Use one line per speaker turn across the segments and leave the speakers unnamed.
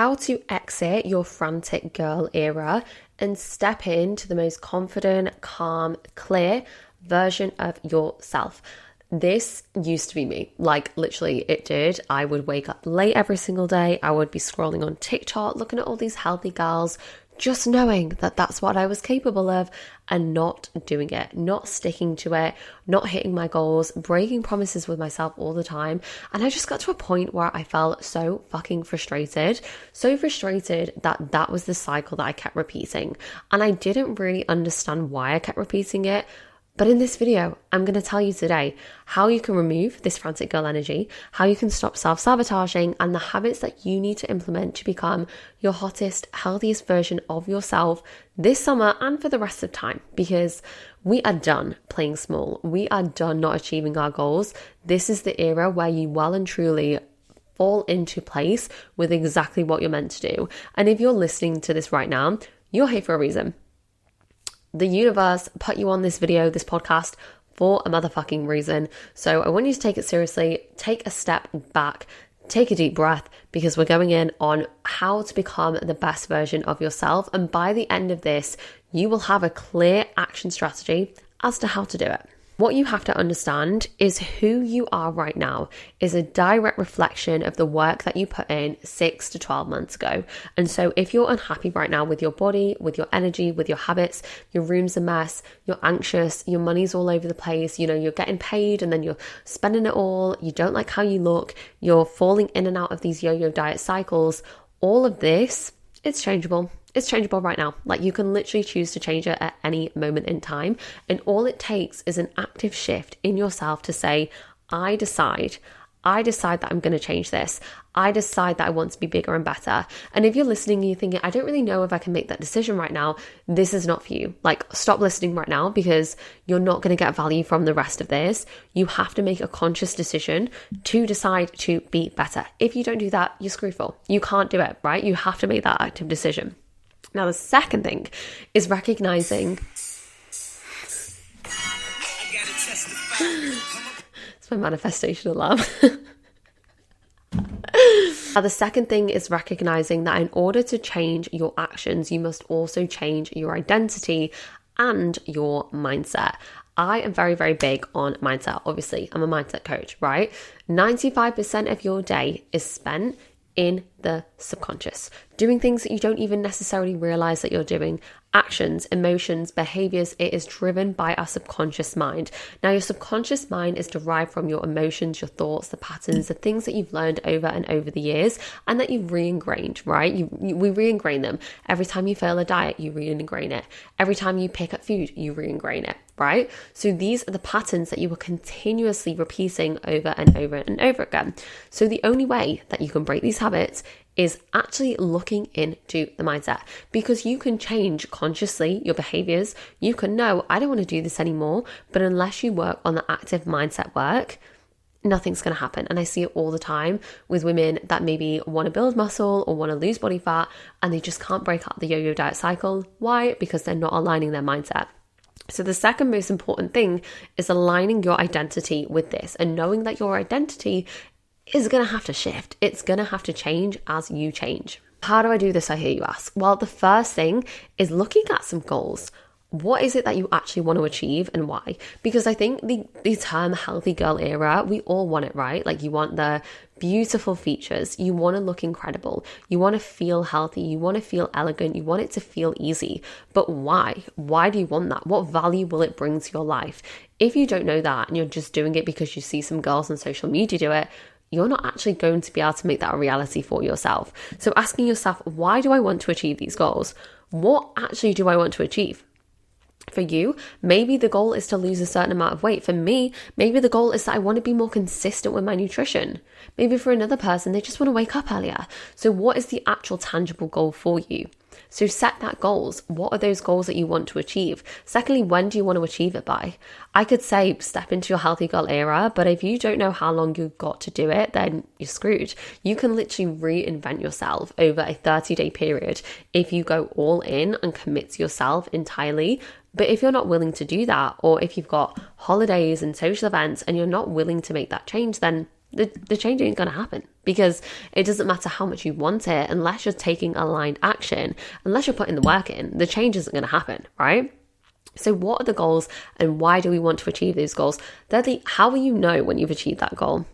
How to exit your frantic girl era and step into the most confident, calm, clear version of yourself. This used to be me. Like, literally, it did. I would wake up late every single day. I would be scrolling on TikTok, looking at all these healthy girls, just knowing that that's what I was capable of and not doing it, not sticking to it, not hitting my goals, breaking promises with myself all the time. And I just got to a point where I felt so fucking frustrated, that that was the cycle that I kept repeating. And I didn't really understand why I kept repeating it. But in this video, I'm going to tell you today how you can remove this frantic girl energy, how you can stop self-sabotaging, and the habits that you need to implement to become your hottest, healthiest version of yourself this summer and for the rest of time. Because we are done playing small. We are done not achieving our goals. This is the era where you well and truly fall into place with exactly what you're meant to do. And if you're listening to this right now, you're here for a reason. The universe put you on this video, this podcast, for a motherfucking reason. So I want you to take it seriously, take a step back, take a deep breath, because we're going in on how to become the best version of yourself. And by the end of this, you will have a clear action strategy as to how to do it. What you have to understand is who you are right now is a direct reflection of the work that you put in 6 to 12 months ago. And so if you're unhappy right now with your body, with your energy, with your habits, your room's a mess, you're anxious, your money's all over the place, you're getting paid and then you're spending it all, you don't like how you look, you're falling in and out of these yo-yo diet cycles, all of this, it's changeable. It's changeable right now. Like, you can literally choose to change it at any moment in time. And all it takes is an active shift in yourself to say, I decide that I'm going to change this. I decide that I want to be bigger and better. And if you're listening and you're thinking, I don't really know if I can make that decision right now, this is not for you. Like, stop listening right now, because you're not going to get value from the rest of this. You have to make a conscious decision to decide to be better. If you don't do that, you're screwed for. You can't do it, right? You have to make that active decision. Now, the second thing is recognizing. It's my manifestation alarm. Now, the second thing is recognizing that in order to change your actions, you must also change your identity and your mindset. I am very, very big on mindset. Obviously, I'm a mindset coach, right? 95% of your day is spent in the subconscious, doing things that you don't even necessarily realize that you're doing. Actions, emotions, behaviors, it is driven by our subconscious mind. Now, your subconscious mind is derived from your emotions, your thoughts, the patterns, the things that you've learned over and over the years and that you've re-ingrained, right? We re-ingrain them. Every time you fail a diet, you re-ingrain it. Every time you pick up food, you re-ingrain it, right? So these are the patterns that you were continuously repeating over and over and over again. So the only way that you can break these habits is actually looking into the mindset, because you can change consciously your behaviors. You can know, I don't want to do this anymore, but unless you work on the active mindset work, nothing's going to happen. And I see it all the time with women that maybe want to build muscle or want to lose body fat, and they just can't break out the yo-yo diet cycle. Why? Because they're not aligning their mindset. So the second most important thing is aligning your identity with this and knowing that your identity is going to have to shift. It's going to have to change as you change. How do I do this, I hear you ask? Well, the first thing is looking at some goals. What is it that you actually want to achieve and why? Because I think the term healthy girl era, we all want it, right? Like, you want the beautiful features. You want to look incredible. You want to feel healthy. You want to feel elegant. You want it to feel easy. But why? Why do you want that? What value will it bring to your life? If you don't know that and you're just doing it because you see some girls on social media do it, you're not actually going to be able to make that a reality for yourself. So asking yourself, why do I want to achieve these goals? What actually do I want to achieve? For you, maybe the goal is to lose a certain amount of weight. For me, maybe the goal is that I want to be more consistent with my nutrition. Maybe for another person, they just want to wake up earlier. So what is the actual tangible goal for you? So set that goals. What are those goals that you want to achieve? Secondly, when do you want to achieve it by? I could say step into your healthy girl era, but if you don't know how long you've got to do it, then you're screwed. You can literally reinvent yourself over a 30-day period if you go all in and commit to yourself entirely. But if you're not willing to do that, or if you've got holidays and social events and you're not willing to make that change, then the change ain't going to happen. because it doesn't matter how much you want it unless you're taking aligned action, unless you're putting the work in, the change isn't going to happen, right? So what are the goals and why do we want to achieve those goals? Thirdly, how will you know when you've achieved that goal?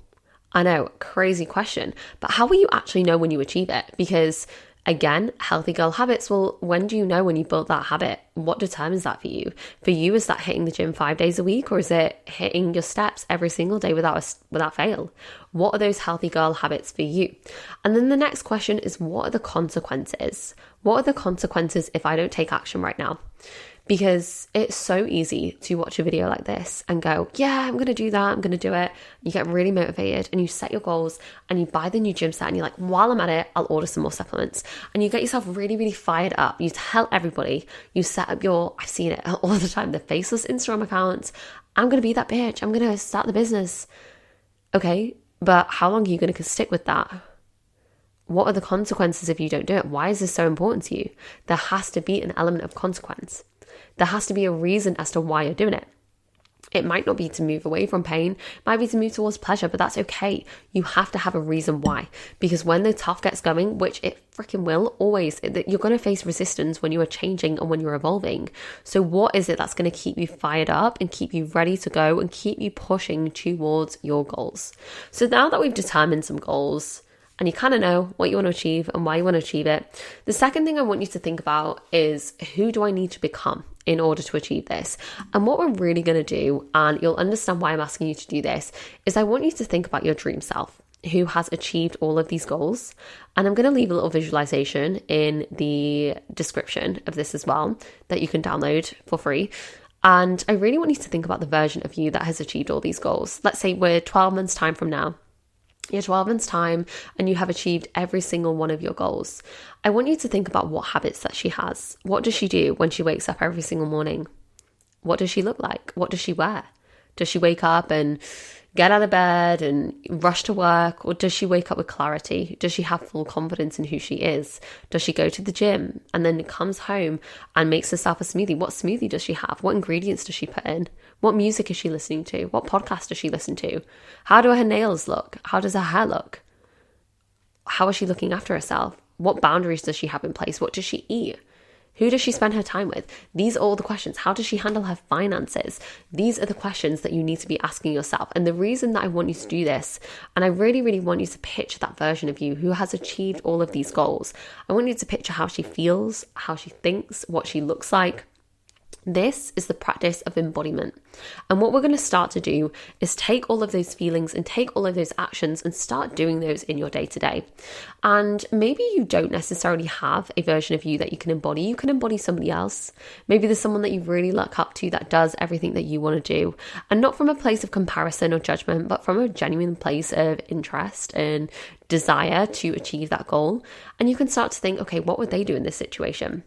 I know, crazy question, but how will you actually know when you achieve it? Because again, healthy girl habits, well, when do you know when you build that habit? What determines that for you? For you, is that hitting the gym 5 days a week, or is it hitting your steps every single day without fail? What are those healthy girl habits for you? And then the next question is, what are the consequences? What are the consequences if I don't take action right now? Because it's so easy to watch a video like this and go, yeah, I'm going to do that. I'm going to do it. You get really motivated and you set your goals and you buy the new gym set and you're like, while I'm at it, I'll order some more supplements. And you get yourself really, really fired up. You tell everybody, you set up I've seen it all the time, the faceless Instagram accounts. I'm going to be that bitch. I'm going to start the business. Okay, but how long are you going to stick with that? What are the consequences if you don't do it? Why is this so important to you? There has to be an element of consequence. There has to be a reason as to why you're doing it. It might not be to move away from pain, it might be to move towards pleasure, but that's okay. You have to have a reason why. Because when the tough gets going, which it freaking will always, you're going to face resistance when you are changing and when you're evolving. So what is it that's going to keep you fired up and keep you ready to go and keep you pushing towards your goals? So now that we've determined some goals, and you kind of know what you want to achieve and why you want to achieve it, the second thing I want you to think about is, who do I need to become in order to achieve this? And what we're really going to do, and you'll understand why I'm asking you to do this, is I want you to think about your dream self who has achieved all of these goals. And I'm going to leave a little visualization in the description of this as well that you can download for free. And I really want you to think about the version of you that has achieved all these goals. Let's say we're 12 months time from now. You're 12 months time and you have achieved every single one of your goals. I want you to think about what habits that she has. What does she do when she wakes up every single morning? What does she look like? What does she wear? Does she wake up and get out of bed and rush to work? Or does she wake up with clarity? Does she have full confidence in who she is? Does she go to the gym and then comes home and makes herself a smoothie? What smoothie does she have? What ingredients does she put in? What music is she listening to? What podcast does she listen to? How do her nails look? How does her hair look? How is she looking after herself? What boundaries does she have in place? What does she eat? Who does she spend her time with? These are all the questions. How does she handle her finances? These are the questions that you need to be asking yourself. And the reason that I want you to do this, and I really, really want you to picture that version of you who has achieved all of these goals. I want you to picture how she feels, how she thinks, what she looks like. This is the practice of embodiment. And what we're going to start to do is take all of those feelings and take all of those actions and start doing those in your day to day. And maybe you don't necessarily have a version of you that you can embody. You can embody somebody else. Maybe there's someone that you really look up to that does everything that you want to do. And not from a place of comparison or judgment, but from a genuine place of interest and desire to achieve that goal. And you can start to think, okay, what would they do in this situation?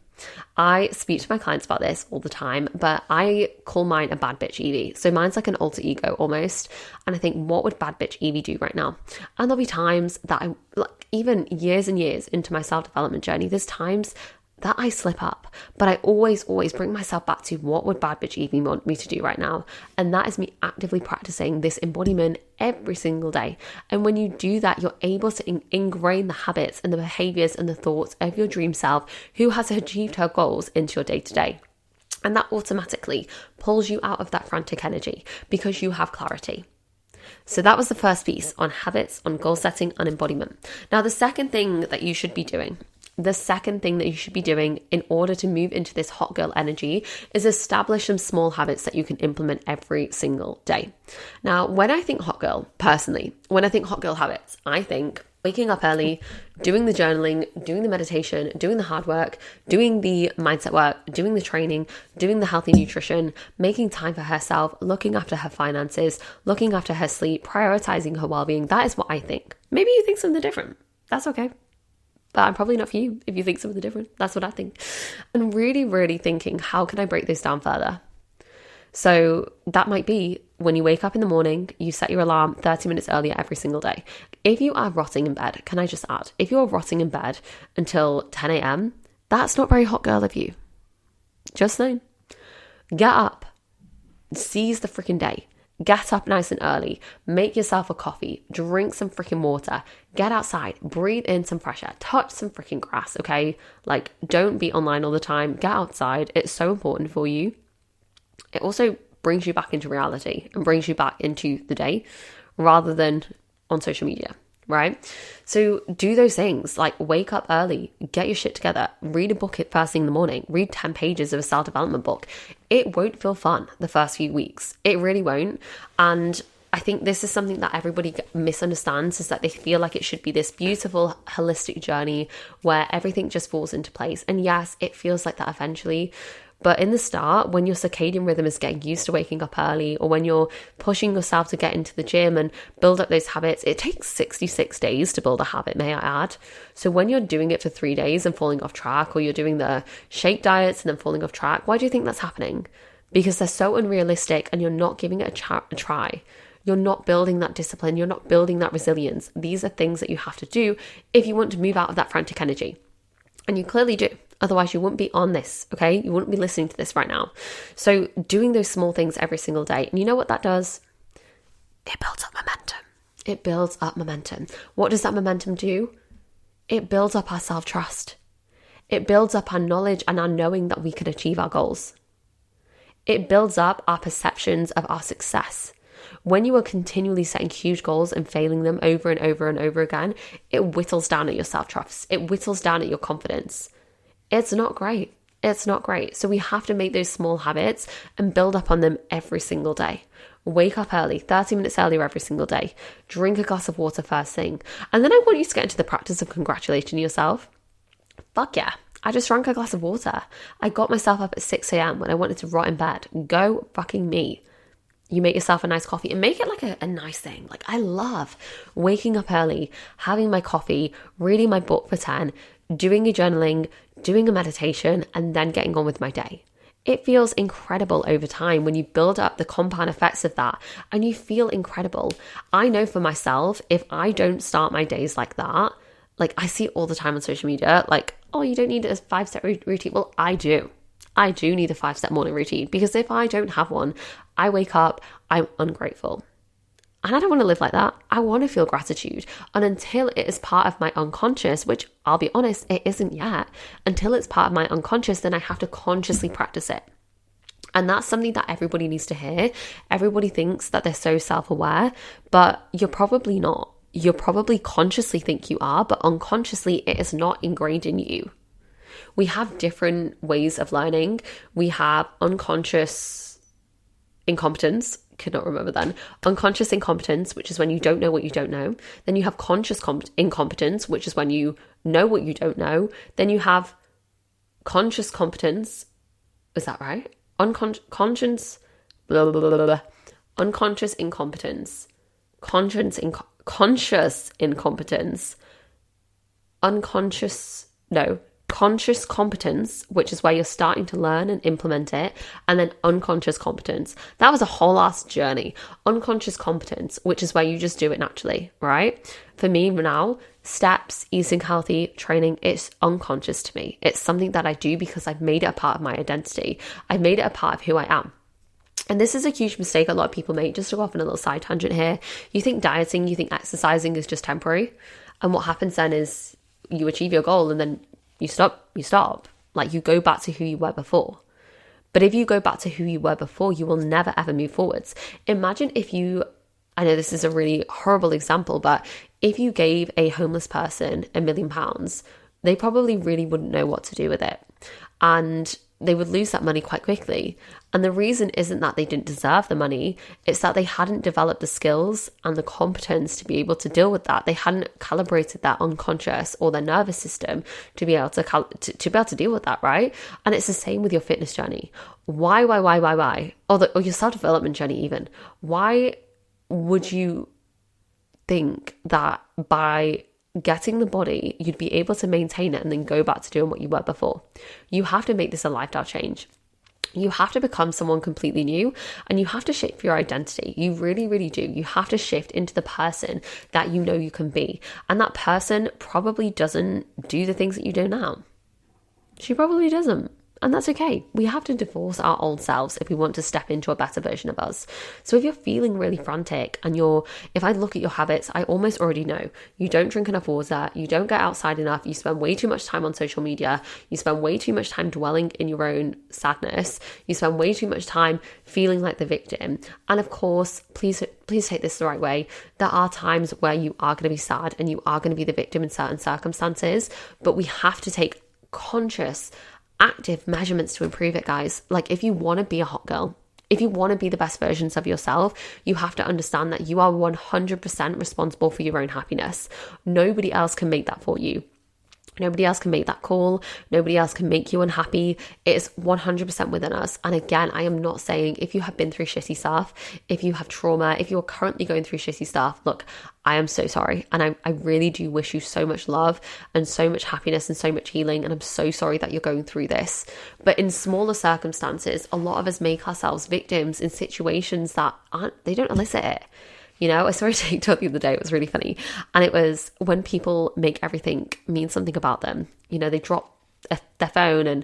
I speak to my clients about this all the time, but I call mine a bad bitch Evie. So mine's like an alter ego almost. And I think, what would bad bitch Evie do right now? And there'll be times that I, like, even years and years into my self-development journey, there's times that I slip up, but I always bring myself back to, what would bad bitch Evie want me to do right now? And that is me actively practicing this embodiment every single day. And when you do that, you're able to ingrain the habits and the behaviors and the thoughts of your dream self who has achieved her goals into your day to day. And that automatically pulls you out of that frantic energy because you have clarity. So that was the first piece on habits, on goal setting, on embodiment. Now, the second thing that you should be doing in order to move into this hot girl energy is establish some small habits that you can implement every single day. Now, when I think hot girl, personally, when I think hot girl habits, I think waking up early, doing the journaling, doing the meditation, doing the hard work, doing the mindset work, doing the training, doing the healthy nutrition, making time for herself, looking after her finances, looking after her sleep, prioritizing her well-being. That is what I think. Maybe you think something different. That's okay. But I'm probably not for you if you think something different. That's what I think. And really, really thinking, how can I break this down further? So that might be when you wake up in the morning, you set your alarm 30 minutes earlier every single day. If you are rotting in bed, can I just add, if you're rotting in bed until 10 a.m., that's not very hot girl of you. Just saying. Get up, seize the freaking day, Get up nice and early, make yourself a coffee, drink some freaking water, get outside, breathe in some fresh air, touch some freaking grass, okay? Like, don't be online all the time, get outside. It's so important for you. It also brings you back into reality and brings you back into the day rather than on social media, right? So do those things, like wake up early, get your shit together, read a book at first thing in the morning, read 10 pages of a self-development book. It won't feel fun the first few weeks. It really won't. And I think this is something that everybody misunderstands, is that they feel like it should be this beautiful, holistic journey where everything just falls into place. And yes, it feels like that eventually. But in the start, when your circadian rhythm is getting used to waking up early, or when you're pushing yourself to get into the gym and build up those habits, it takes 66 days to build a habit, may I add. So when you're doing it for 3 days and falling off track, or you're doing the shake diets and then falling off track, why do you think that's happening? Because they're so unrealistic and you're not giving it a try. You're not building that discipline. You're not building that resilience. These are things that you have to do if you want to move out of that frantic energy. And you clearly do. Otherwise, you wouldn't be on this, okay? You wouldn't be listening to this right now. So doing those small things every single day. And you know what that does? It builds up momentum. It builds up momentum. What does that momentum do? It builds up our self-trust. It builds up our knowledge and our knowing that we can achieve our goals. It builds up our perceptions of our success. When you are continually setting huge goals and failing them over and over and over again, it whittles down at your self-trust. It whittles down at your confidence. It's not great. It's not great. So we have to make those small habits and build up on them every single day. Wake up early, 30 minutes earlier every single day. Drink a glass of water first thing. And then I want you to get into the practice of congratulating yourself. Fuck yeah. I just drank a glass of water. I got myself up at 6 a.m. when I wanted to rot in bed. Go fucking me. You make yourself a nice coffee and make it like a nice thing. Like, I love waking up early, having my coffee, reading my book for 10, doing a journaling, doing a meditation, and then getting on with my day. It feels incredible over time when you build up the compound effects of that, and you feel incredible. I know for myself, if I don't start my days like that, like I see it all the time on social media, like, oh, you don't need a 5-step routine. Well, I do. I do need a 5-step morning routine, because if I don't have one, I wake up, I'm ungrateful. And I don't want to live like that. I want to feel gratitude. And until it is part of my unconscious, which I'll be honest, it isn't yet, until it's part of my unconscious, then I have to consciously practice it. And that's something that everybody needs to hear. Everybody thinks that they're so self-aware, but you're probably not. You probably consciously think you are, but unconsciously it is not ingrained in you. We have different ways of learning. We have unconscious incompetence. Could not remember then. Unconscious incompetence, which is when you don't know what you don't know. Then you have conscious incompetence, which is when you know what you don't know. Then you have conscious competence. Is that right? Unconscious incompetence. Conscious incompetence. Conscious competence, which is where you're starting to learn and implement it, and then unconscious competence. That was a whole ass journey. Unconscious competence, which is where you just do it naturally, right? For me now, steps, eating healthy, training, it's unconscious to me. It's something that I do because I've made it a part of my identity. I've made it a part of who I am. And this is a huge mistake a lot of people make. Just to go off on a little side tangent here, you think dieting, you think exercising is just temporary. And what happens then is you achieve your goal and then you stop. Like, you go back to who you were before. But if you go back to who you were before, you will never ever move forwards. Imagine if you, I know this is a really horrible example, but if you gave a homeless person £1 million, they probably really wouldn't know what to do with it. And they would lose that money quite quickly. And the reason isn't that they didn't deserve the money, it's that they hadn't developed the skills and the competence to be able to deal with that. They hadn't calibrated their unconscious or their nervous system to be able to deal with that, right? And it's the same with your fitness journey. Why? Or your self-development journey even. Why would you think that by getting the body, you'd be able to maintain it and then go back to doing what you were before? You have to make this a lifestyle change. You have to become someone completely new, and you have to shift your identity. You really, really do. You have to shift into the person that you know you can be. And that person probably doesn't do the things that you do now. She probably doesn't. And that's okay. We have to divorce our old selves if we want to step into a better version of us. So if you're feeling really frantic and if I look at your habits, I almost already know you don't drink enough water, you don't get outside enough, you spend way too much time on social media, you spend way too much time dwelling in your own sadness, you spend way too much time feeling like the victim. And of course, please take this the right way. There are times where you are going to be sad and you are going to be the victim in certain circumstances, but we have to take conscious active measurements to improve it, guys. Like, if you want to be a hot girl, if you want to be the best versions of yourself, you have to understand that you are 100% responsible for your own happiness. Nobody else can make that for you. Nobody else can make that call. Nobody else can make you unhappy. It is 100% within us. And again, I am not saying if you have been through shitty stuff, if you have trauma, if you're currently going through shitty stuff, look, I am so sorry. And I really do wish you so much love and so much happiness and so much healing. And I'm so sorry that you're going through this. But in smaller circumstances, a lot of us make ourselves victims in situations that they don't elicit it. You know, I saw a TikTok the other day, it was really funny. And it was when people make everything mean something about them. You know, they drop their phone and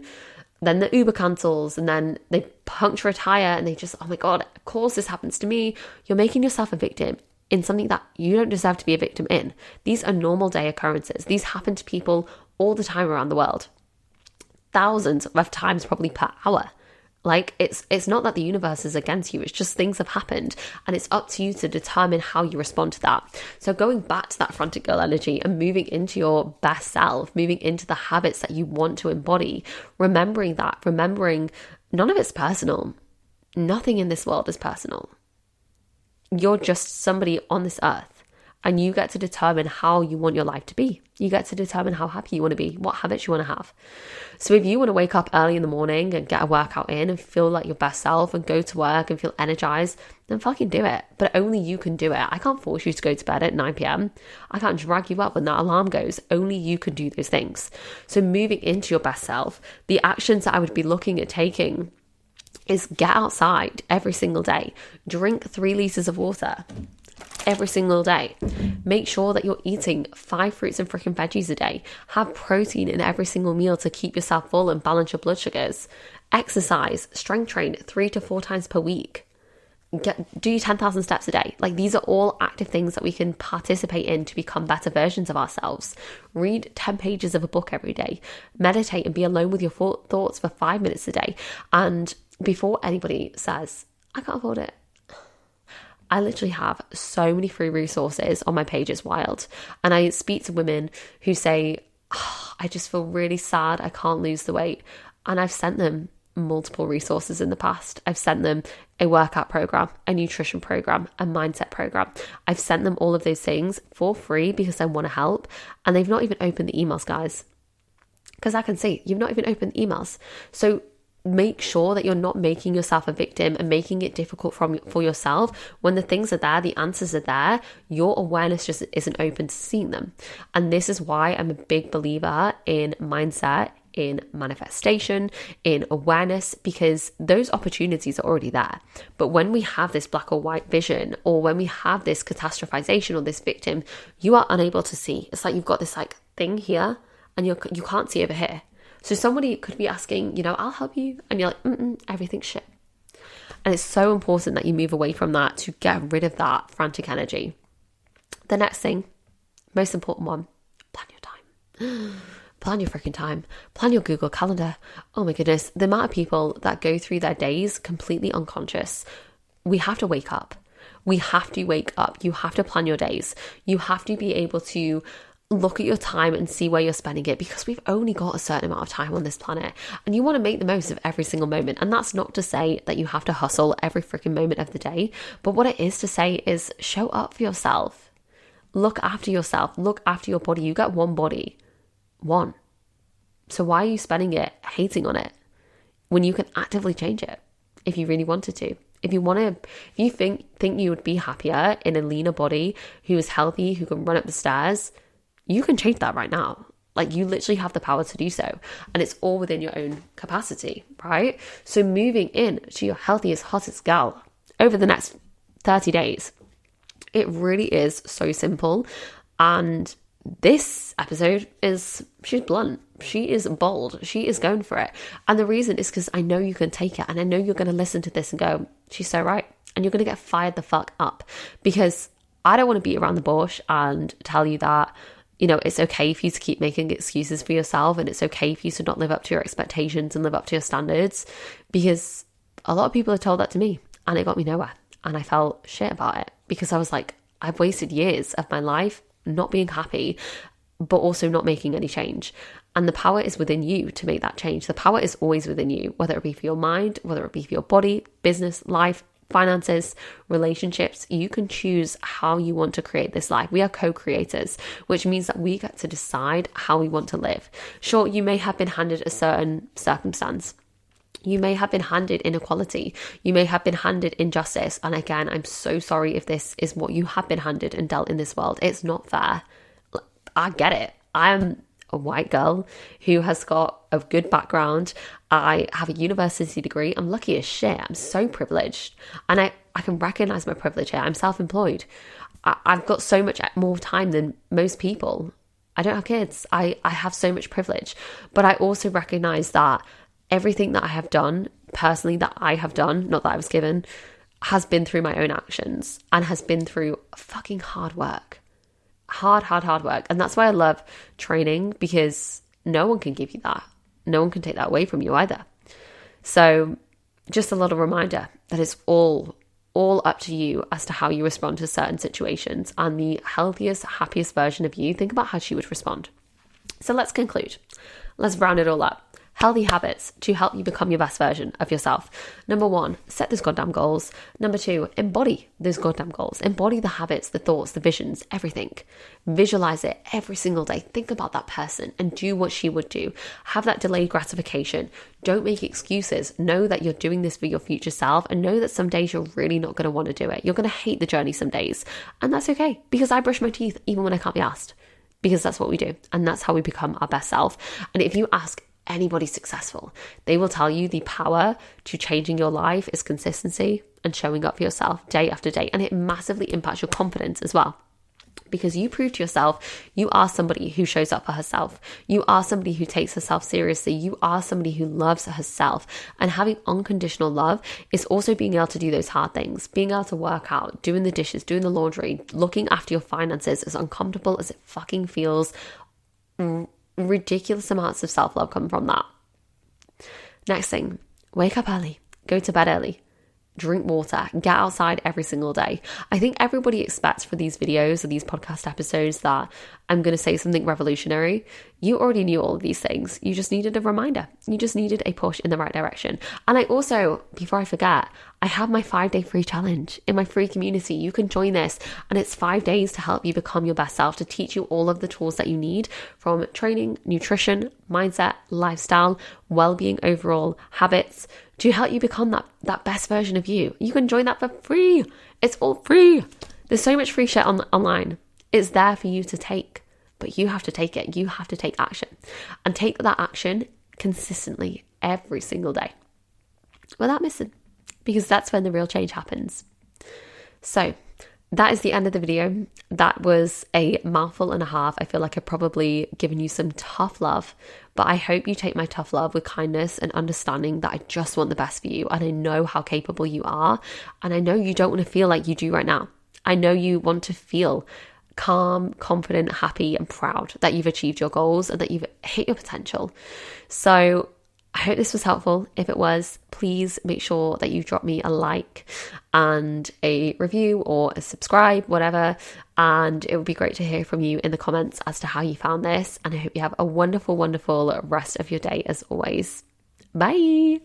then the Uber cancels and then they puncture a tire and they just, oh my God, of course this happens to me. You're making yourself a victim in something that you don't deserve to be a victim in. These are normal day occurrences. These happen to people all the time around the world. Thousands of times probably per hour. Like, it's not that the universe is against you, it's just things have happened and it's up to you to determine how you respond to that. So going back to that frantic girl energy and moving into your best self, moving into the habits that you want to embody, remembering none of it's personal. Nothing in this world is personal. You're just somebody on this earth. And you get to determine how you want your life to be. You get to determine how happy you want to be, what habits you want to have. So if you want to wake up early in the morning and get a workout in and feel like your best self and go to work and feel energized, then fucking do it. But only you can do it. I can't force you to go to bed at 9 p.m. I can't drag you up when that alarm goes. Only you can do those things. So moving into your best self, the actions that I would be looking at taking is get outside every single day. Drink 3 liters of water every single day. Make sure that you're eating 5 fruits and freaking veggies a day. Have protein in every single meal to keep yourself full and balance your blood sugars. Exercise, strength train 3 to 4 times per week. Do 10,000 steps a day. Like, these are all active things that we can participate in to become better versions of ourselves. Read 10 pages of a book every day. Meditate and be alone with your thoughts for 5 minutes a day. And before anybody says, I can't afford it, I literally have so many free resources on my page. It's wild. And I speak to women who say, I just feel really sad. I can't lose the weight. And I've sent them multiple resources in the past. I've sent them a workout program, a nutrition program, a mindset program. I've sent them all of those things for free because I want to help. And they've not even opened the emails, guys. Because I can see you've not even opened the emails. So make sure that you're not making yourself a victim and making it difficult for yourself. When the things are there, the answers are there, your awareness just isn't open to seeing them. And this is why I'm a big believer in mindset, in manifestation, in awareness, because those opportunities are already there. But when we have this black or white vision, or when we have this catastrophization or this victim, you are unable to see. It's like you've got this like thing here and you can't see over here. So somebody could be asking, I'll help you. And you're like, everything's shit. And it's so important that you move away from that to get rid of that frantic energy. The next thing, most important one, plan your time. Plan your freaking time. Plan your Google Calendar. Oh my goodness. The amount of people that go through their days completely unconscious. We have to wake up. We have to wake up. You have to plan your days. You have to be able to look at your time and see where you're spending it, because we've only got a certain amount of time on this planet and you want to make the most of every single moment. And that's not to say that you have to hustle every freaking moment of the day, but what it is to say is show up for yourself. Look after yourself. Look after your body. You get one body. One. So why are you spending it hating on it when you can actively change it if you really wanted to? If you think you would be happier in a leaner body who is healthy, who can run up the stairs, you can change that right now. Like, you literally have the power to do so. And it's all within your own capacity, right? So moving in to your healthiest, hottest gal over the next 30 days, it really is so simple. And this episode she's blunt. She is bold. She is going for it. And the reason is because I know you can take it, and I know you're going to listen to this and go, she's so right. And you're going to get fired the fuck up, because I don't want to beat around the bush and tell you that, it's okay for you to keep making excuses for yourself, and it's okay for you to not live up to your expectations and live up to your standards, because a lot of people have told that to me and it got me nowhere. And I felt shit about it, because I was like, I've wasted years of my life not being happy, but also not making any change. And the power is within you to make that change. The power is always within you, whether it be for your mind, whether it be for your body, business, life, finances, relationships. You can choose how you want to create this life. We are co-creators, which means that we get to decide how we want to live. Sure, you may have been handed a certain circumstance. You may have been handed inequality. You may have been handed injustice. And again, I'm so sorry if this is what you have been handed and dealt in this world. It's not fair. I get it. I'm a white girl who has got a good background. I have a university degree. I'm lucky as shit. I'm so privileged. And I can recognize my privilege here. I'm self-employed. I've got so much more time than most people. I don't have kids. I have so much privilege. But I also recognize that everything that I have done, personally, that I have done, not that I was given, has been through my own actions and has been through fucking hard work. Hard work. And that's why I love training, because no one can give you that. No one can take that away from you either. So just a little reminder that it's all up to you as to how you respond to certain situations. And the healthiest, happiest version of you, think about how she would respond. So let's conclude. Let's round it all up. Healthy habits to help you become your best version of yourself. Number 1, set those goddamn goals. Number 2, embody those goddamn goals. Embody the habits, the thoughts, the visions, everything. Visualize it every single day. Think about that person and do what she would do. Have that delayed gratification. Don't make excuses. Know that you're doing this for your future self, and know that some days you're really not going to want to do it. You're going to hate the journey some days. And that's okay, because I brush my teeth even when I can't be asked, because that's what we do. And that's how we become our best self. And if you ask anybody successful, they will tell you the power to changing your life is consistency and showing up for yourself day after day. And it massively impacts your confidence as well, because you prove to yourself you are somebody who shows up for herself. You are somebody who takes herself seriously. You are somebody who loves herself. And having unconditional love is also being able to do those hard things, being able to work out, doing the dishes, doing the laundry, looking after your finances, as uncomfortable as it fucking feels. Ridiculous amounts of self-love come from that. Next thing, wake up early, go to bed early, drink water, get outside every single day. I think everybody expects for these videos or these podcast episodes that I'm going to say something revolutionary. You already knew all of these things. You just needed a reminder. You just needed a push in the right direction. And I also, before I forget, I have my 5-day free challenge in my free community. You can join this, and it's 5 days to help you become your best self, to teach you all of the tools that you need, from training, nutrition, mindset, lifestyle, well-being overall, habits, to help you become that best version of you. You can join that for free. It's all free. There's so much free shit online. It's there for you to take, but you have to take it. You have to take action, and take that action consistently every single day without missing, because that's when the real change happens. So that is the end of the video. That was a mouthful and a half. I feel like I've probably given you some tough love, but I hope you take my tough love with kindness and understanding that I just want the best for you, and I know how capable you are, and I know you don't want to feel like you do right now. I know you want to feel calm, confident, happy, and proud that you've achieved your goals and that you've hit your potential. So I hope this was helpful. If it was, please make sure that you drop me a like and a review or a subscribe, whatever. And it would be great to hear from you in the comments as to how you found this. And I hope you have a wonderful, wonderful rest of your day as always. Bye.